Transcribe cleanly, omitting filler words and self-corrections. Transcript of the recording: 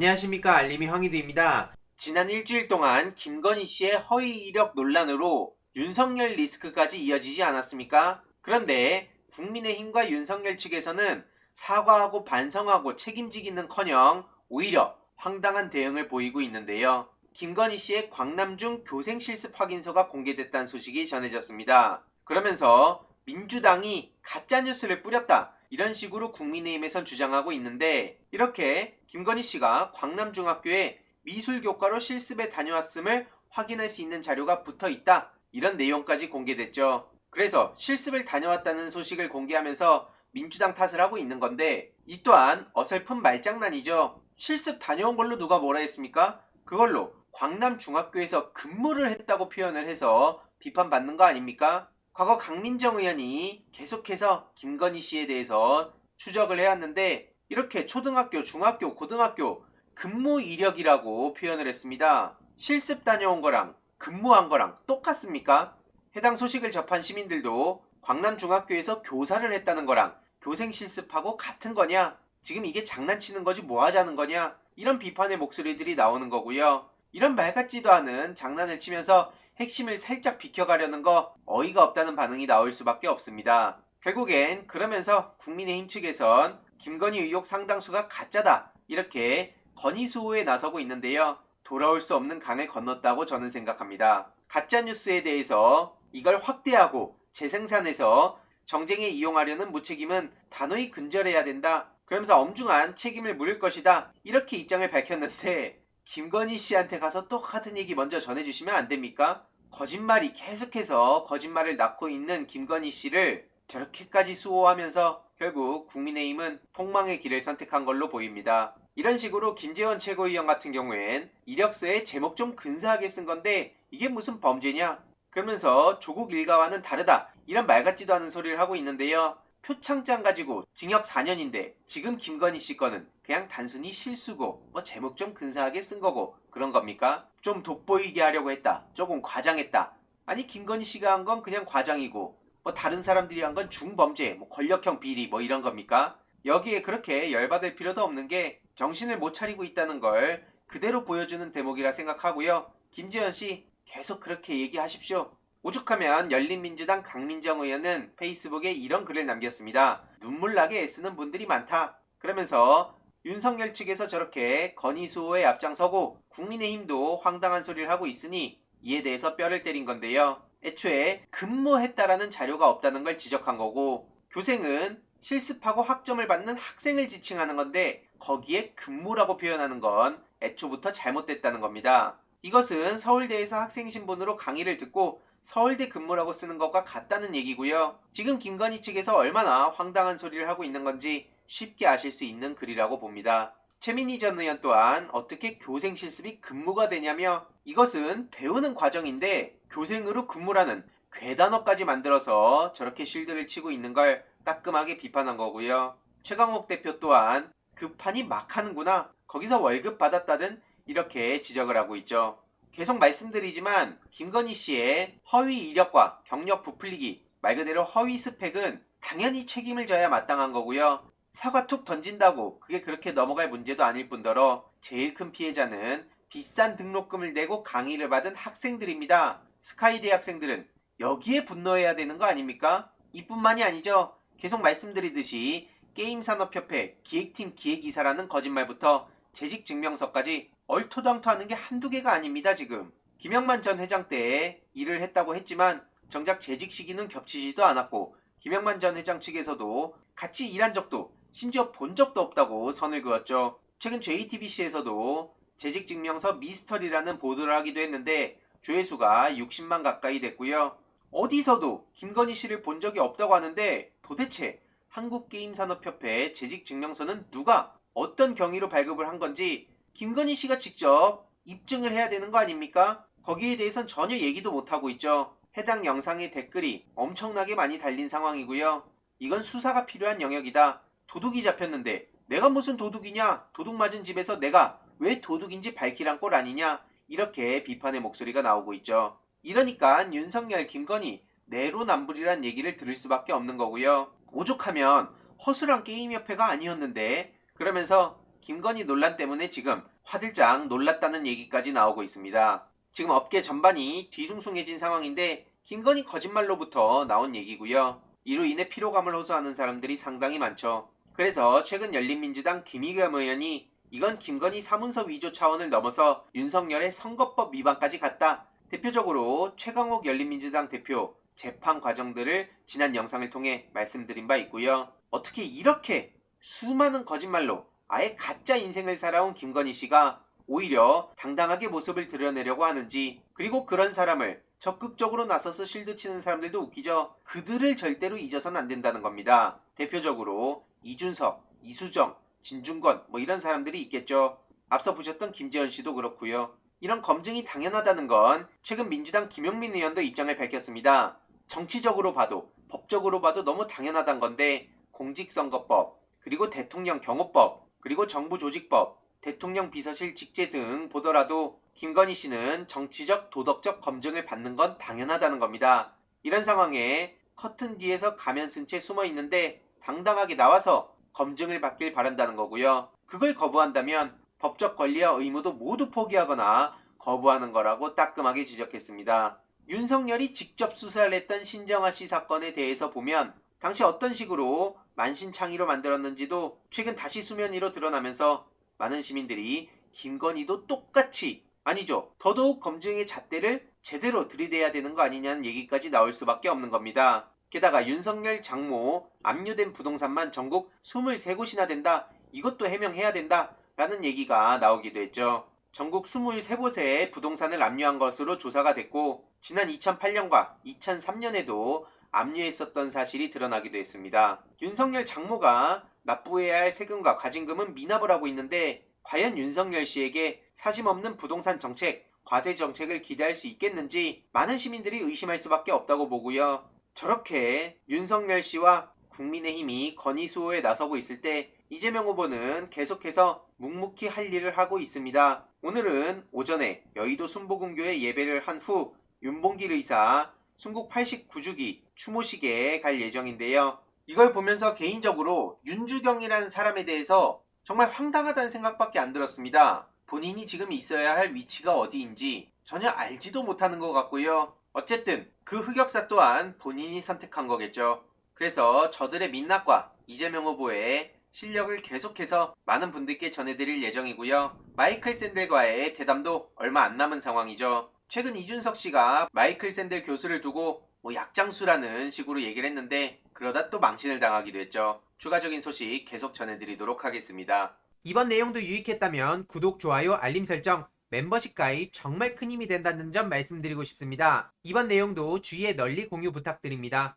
안녕하십니까, 알림이 황희두입니다. 지난 일주일 동안 김건희 씨의 허위 이력 논란으로 윤석열 리스크까지 이어지지 않았습니까? 그런데 국민의힘과 윤석열 측에서는 사과하고 반성하고 책임지기는커녕 오히려 황당한 대응을 보이고 있는데요. 김건희 씨의 광남중 교생 실습 확인서가 공개됐다는 소식이 전해졌습니다. 그러면서 민주당이 가짜뉴스를 뿌렸다, 이런 식으로 국민의힘에선 주장하고 있는데, 이렇게 김건희 씨가 광남중학교에 미술교과로 실습에 다녀왔음을 확인할 수 있는 자료가 붙어 있다, 이런 내용까지 공개됐죠. 그래서 실습을 다녀왔다는 소식을 공개하면서 민주당 탓을 하고 있는 건데, 이 또한 어설픈 말장난이죠. 실습 다녀온 걸로 누가 뭐라 했습니까? 그걸로 광남중학교에서 근무를 했다고 표현을 해서 비판받는 거 아닙니까? 과거 강민정 의원이 계속해서 김건희 씨에 대해서 추적을 해왔는데, 이렇게 초등학교, 중학교, 고등학교 근무 이력이라고 표현을 했습니다. 실습 다녀온 거랑 근무한 거랑 똑같습니까? 해당 소식을 접한 시민들도 광남중학교에서 교사를 했다는 거랑 교생 실습하고 같은 거냐? 지금 이게 장난치는 거지 뭐 하자는 거냐? 이런 비판의 목소리들이 나오는 거고요. 이런 말 같지도 않은 장난을 치면서 핵심을 살짝 비켜가려는 거 어이가 없다는 반응이 나올 수밖에 없습니다. 결국엔 그러면서 국민의힘 측에선 김건희 의혹 상당수가 가짜다, 이렇게 건의 수호에 나서고 있는데요. 돌아올 수 없는 강을 건넜다고 저는 생각합니다. 가짜뉴스에 대해서 이걸 확대하고 재생산해서 정쟁에 이용하려는 무책임은 단호히 근절해야 된다, 그러면서 엄중한 책임을 물을 것이다, 이렇게 입장을 밝혔는데, 김건희 씨한테 가서 똑같은 얘기 먼저 전해주시면 안 됩니까? 거짓말이 계속해서 거짓말을 낳고 있는 김건희 씨를 저렇게까지 수호하면서 결국 국민의힘은 폭망의 길을 선택한 걸로 보입니다. 이런 식으로 김재원 최고위원 같은 경우엔 이력서에 제목 좀 근사하게 쓴 건데 이게 무슨 범죄냐? 그러면서 조국 일가와는 다르다, 이런 말 같지도 않은 소리를 하고 있는데요. 표창장 가지고 징역 4년인데 지금 김건희 씨 거는 그냥 단순히 실수고 뭐 제목 좀 근사하게 쓴 거고 그런 겁니까? 좀 돋보이게 하려고 했다, 조금 과장했다. 아니, 김건희 씨가 한 건 그냥 과장이고 뭐 다른 사람들이 한 건 중범죄, 뭐 권력형 비리 뭐 이런 겁니까? 여기에 그렇게 열받을 필요도 없는 게 정신을 못 차리고 있다는 걸 그대로 보여주는 대목이라 생각하고요. 김재현 씨 계속 그렇게 얘기하십시오. 오죽하면 열린민주당 강민정 의원은 페이스북에 이런 글을 남겼습니다. 눈물나게 애쓰는 분들이 많다, 그러면서 윤석열 측에서 저렇게 건의 수호에 앞장서고 국민의힘도 황당한 소리를 하고 있으니 이에 대해서 뼈를 때린 건데요. 애초에 근무했다라는 자료가 없다는 걸 지적한 거고, 교생은 실습하고 학점을 받는 학생을 지칭하는 건데 거기에 근무라고 표현하는 건 애초부터 잘못됐다는 겁니다. 이것은 서울대에서 학생 신분으로 강의를 듣고 서울대 근무라고 쓰는 것과 같다는 얘기고요. 지금 김건희 측에서 얼마나 황당한 소리를 하고 있는 건지 쉽게 아실 수 있는 글이라고 봅니다. 최민희 전 의원 또한 어떻게 교생 실습이 근무가 되냐며, 이것은 배우는 과정인데 교생으로 근무라는 괴단어까지 만들어서 저렇게 실드를 치고 있는 걸 따끔하게 비판한 거고요. 최강욱 대표 또한 그 판이 막 하는구나, 거기서 월급 받았다든, 이렇게 지적을 하고 있죠. 계속 말씀드리지만 김건희 씨의 허위 이력과 경력 부풀리기, 말 그대로 허위 스펙은 당연히 책임을 져야 마땅한 거고요. 사과 툭 던진다고 그게 그렇게 넘어갈 문제도 아닐 뿐더러 제일 큰 피해자는 비싼 등록금을 내고 강의를 받은 학생들입니다. 스카이대 학생들은 여기에 분노해야 되는 거 아닙니까? 이뿐만이 아니죠. 계속 말씀드리듯이 게임산업협회 기획팀 기획이사라는 거짓말부터 재직증명서까지 얼토당토하는 게 한두 개가 아닙니다. 지금 김영만 전 회장 때 일을 했다고 했지만 정작 재직 시기는 겹치지도 않았고, 김영만 전 회장 측에서도 같이 일한 적도 심지어 본 적도 없다고 선을 그었죠. 최근 JTBC에서도 재직증명서 미스터리라는 보도를 하기도 했는데 조회수가 60만 가까이 됐고요. 어디서도 김건희 씨를 본 적이 없다고 하는데 도대체 한국게임산업협회 재직증명서는 누가 어떤 경위로 발급을 한 건지 김건희 씨가 직접 입증을 해야 되는 거 아닙니까? 거기에 대해선 전혀 얘기도 못하고 있죠. 해당 영상의 댓글이 엄청나게 많이 달린 상황이고요. 이건 수사가 필요한 영역이다. 도둑이 잡혔는데 내가 무슨 도둑이냐? 도둑 맞은 집에서 내가 왜 도둑인지 밝히란 꼴 아니냐? 이렇게 비판의 목소리가 나오고 있죠. 이러니까 윤석열, 김건희 내로남불이란 얘기를 들을 수밖에 없는 거고요. 오죽하면 허술한 게임협회가 아니었는데, 그러면서 김건희 논란 때문에 지금 화들짝 놀랐다는 얘기까지 나오고 있습니다. 지금 업계 전반이 뒤숭숭해진 상황인데 김건희 거짓말로부터 나온 얘기고요. 이로 인해 피로감을 호소하는 사람들이 상당히 많죠. 그래서 최근 열린민주당 김의겸 의원이 이건 김건희 사문서 위조 차원을 넘어서 윤석열의 선거법 위반까지 갔다. 대표적으로 최강욱 열린민주당 대표 재판 과정들을 지난 영상을 통해 말씀드린 바 있고요. 어떻게 이렇게 수많은 거짓말로 아예 가짜 인생을 살아온 김건희 씨가 오히려 당당하게 모습을 드러내려고 하는지, 그리고 그런 사람을 적극적으로 나서서 실드치는 사람들도 웃기죠. 그들을 절대로 잊어서는 안 된다는 겁니다. 대표적으로 이준석, 이수정, 진중권 이런 사람들이 있겠죠. 앞서 보셨던 김재현 씨도 그렇고요. 이런 검증이 당연하다는 건 최근 민주당 김용민 의원도 입장을 밝혔습니다. 정치적으로 봐도 법적으로 봐도 너무 당연하단 건데 공직선거법, 그리고 대통령 경호법, 그리고 정부조직법, 대통령 비서실 직제 등 보더라도 김건희 씨는 정치적, 도덕적 검증을 받는 건 당연하다는 겁니다. 이런 상황에 커튼 뒤에서 가면 쓴 채 숨어 있는데 당당하게 나와서 검증을 받길 바란다는 거고요. 그걸 거부한다면 법적 권리와 의무도 모두 포기하거나 거부하는 거라고 따끔하게 지적했습니다. 윤석열이 직접 수사를 했던 신정아 씨 사건에 대해서 보면 당시 어떤 식으로 만신창이로 만들었는지도 최근 다시 수면 위로 드러나면서 많은 시민들이 김건희도 똑같이, 아니죠, 더더욱 검증의 잣대를 제대로 들이대야 되는 거 아니냐는 얘기까지 나올 수밖에 없는 겁니다. 게다가 윤석열 장모 압류된 부동산만 전국 23곳이나 된다. 이것도 해명해야 된다. 라는 얘기가 나오기도 했죠. 전국 23곳에 부동산을 압류한 것으로 조사가 됐고 지난 2008년과 2003년에도 압류했었던 사실이 드러나기도 했습니다. 윤석열 장모가 납부해야 할 세금과 과징금은 미납을 하고 있는데 과연 윤석열 씨에게 사심없는 부동산 정책, 과세 정책을 기대할 수 있겠는지 많은 시민들이 의심할 수밖에 없다고 보고요. 저렇게 윤석열 씨와 국민의힘이 건의 수호에 나서고 있을 때 이재명 후보는 계속해서 묵묵히 할 일을 하고 있습니다. 오늘은 오전에 여의도 순복음교회 예배를 한 후 윤봉길 의사 순국 89주기 추모식에 갈 예정인데요. 이걸 보면서 개인적으로 윤주경이라는 사람에 대해서 정말 황당하다는 생각밖에 안 들었습니다. 본인이 지금 있어야 할 위치가 어디인지 전혀 알지도 못하는 것 같고요. 어쨌든 그 흑역사 또한 본인이 선택한 거겠죠. 그래서 저들의 민낯과 이재명 후보의 실력을 계속해서 많은 분들께 전해드릴 예정이고요. 마이클 샌델과의 대담도 얼마 안 남은 상황이죠. 최근 이준석 씨가 마이클 샌델 교수를 두고 약장수라는 식으로 얘기를 했는데 그러다 또 망신을 당하기도 했죠. 추가적인 소식 계속 전해드리도록 하겠습니다. 이번 내용도 유익했다면 구독, 좋아요, 알림 설정, 멤버십 가입 정말 큰 힘이 된다는 점 말씀드리고 싶습니다. 이번 내용도 주위에 널리 공유 부탁드립니다.